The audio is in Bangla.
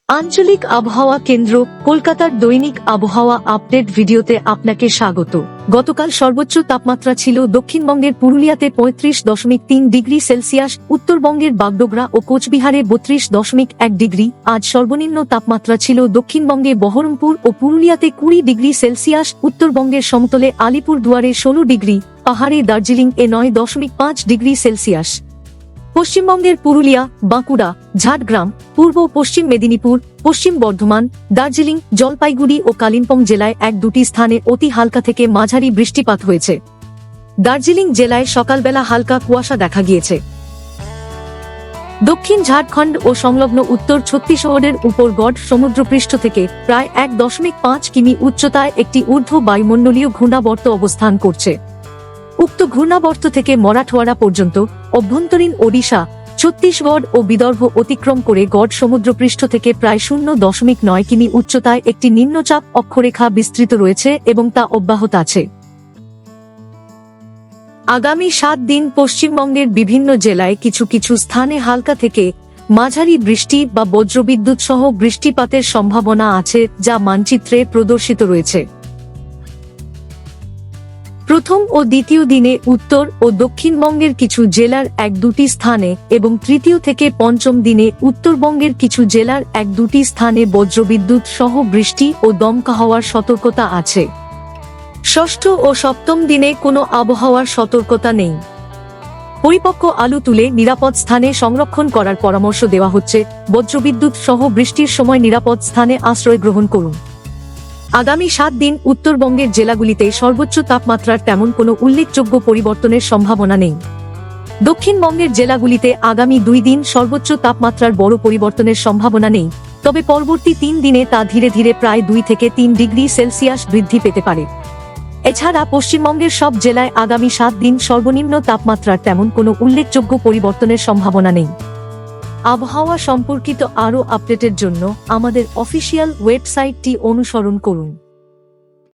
আঞ্চলিক আবহাওয়া কেন্দ্র কলকাতার দৈনিক আবহাওয়া আপডেট ভিডিওতে আপনাকে স্বাগত। গতকাল সর্বোচ্চ তাপমাত্রা ছিল দক্ষিণবঙ্গের পুরুলিয়াতে 35.3 ডিগ্রি সেলসিয়াস, উত্তরবঙ্গের বাগডোগরা ও কোচবিহারে 32.1 ডিগ্রি। আজ সর্বনিম্ন তাপমাত্রা ছিল দক্ষিণবঙ্গে বহরমপুর ও পুরুলিয়াতে 20 ডিগ্রি সেলসিয়াস, উত্তরবঙ্গের সমতলে আলিপুরদুয়ারে 16 ডিগ্রি, পাহাড়ে দার্জিলিং এ 9.5 ডিগ্রি সেলসিয়াস। পশ্চিমবঙ্গের পুরুলিয়া, বাঁকুড়া, ঝাড়গ্রাম, পূর্ব পশ্চিম মেদিনীপুর, পশ্চিম বর্ধমান, দার্জিলিং, জলপাইগুড়ি ও কালিম্পং জেলায় এক দুটি স্থানে অতি হালকা থেকে মাঝারি বৃষ্টিপাত হয়েছে। দার্জিলিং জেলায় সকালবেলা হালকা কুয়াশা দেখা গিয়েছে। দক্ষিণ ঝাড়খণ্ড ও সংলগ্ন উত্তর ছত্তিশগড়ের উপর গড় সমুদ্রপৃষ্ঠ থেকে প্রায় 1.5 কিমি উচ্চতায় একটি ঊর্ধ্ব বায়ুমণ্ডলীয় ঘূর্ণাবর্ত অবস্থান করছে। উক্ত ঘূর্ণাবর্ত থেকে মরাঠওয়াড়া পর্যন্ত অভ্যন্তরীণ ওড়িশা, ছত্তিশগড় ও বিদর্ভ অতিক্রম করে গড় সমুদ্রপৃষ্ঠ থেকে প্রায় 0.9 কিমি উচ্চতায় একটি নিম্নচাপ অক্ষরেখা বিস্তৃত রয়েছে এবং তা অব্যাহত আছে। আগামী 7 দিন পশ্চিমবঙ্গের বিভিন্ন জেলায় কিছু কিছু স্থানে হালকা থেকে মাঝারি বৃষ্টি বা বজ্রবিদ্যুৎ সহ বৃষ্টিপাতের সম্ভাবনা আছে, যা মানচিত্রে প্রদর্শিত রয়েছে। প্রথম ও দ্বিতীয় দিনে উত্তর ও দক্ষিণবঙ্গের কিছু জেলার এক দুটি স্থানে এবং তৃতীয় থেকে পঞ্চম দিনে উত্তরবঙ্গের কিছু জেলার এক দুটি স্থানে বজ্রবিদ্যুৎ সহ বৃষ্টি ও দমকা হওয়ার সতর্কতা আছে। ষষ্ঠ ও সপ্তম দিনে কোনো আবহাওয়ার সতর্কতা নেই। পরিপক্ক আলু তুলে নিরাপদ স্থানে সংরক্ষণ করার পরামর্শ দেওয়া হচ্ছে। বজ্রবিদ্যুৎ সহ বৃষ্টির সময় নিরাপদ স্থানে আশ্রয় গ্রহণ করুন। আগামী 7 দিন উত্তরবঙ্গের জেলাগুলিতে সর্বোচ্চ তাপমাত্রার তেমন কোনো উল্লেখযোগ্য পরিবর্তনের সম্ভাবনা নেই। দক্ষিণবঙ্গের জেলাগুলিতে আগামী 2 দিন সর্বোচ্চ তাপমাত্রার বড় পরিবর্তনের সম্ভাবনা নেই, তবে পরবর্তী 3 দিনে তা ধীরে ধীরে প্রায় 2 থেকে 3 ডিগ্রি সেলসিয়াস বৃদ্ধি পেতে পারে। এছাড়া পশ্চিমবঙ্গের সব জেলায় আগামী 7 দিন সর্বনিম্ন তাপমাত্রার তেমন কোনো উল্লেখযোগ্য পরিবর্তনের সম্ভাবনা নেই। আবহাওয়া সম্পর্কিত আরও আপডেটের জন্য আমাদের অফিসিয়াল ওয়েবসাইটটি অনুসরণ করুন।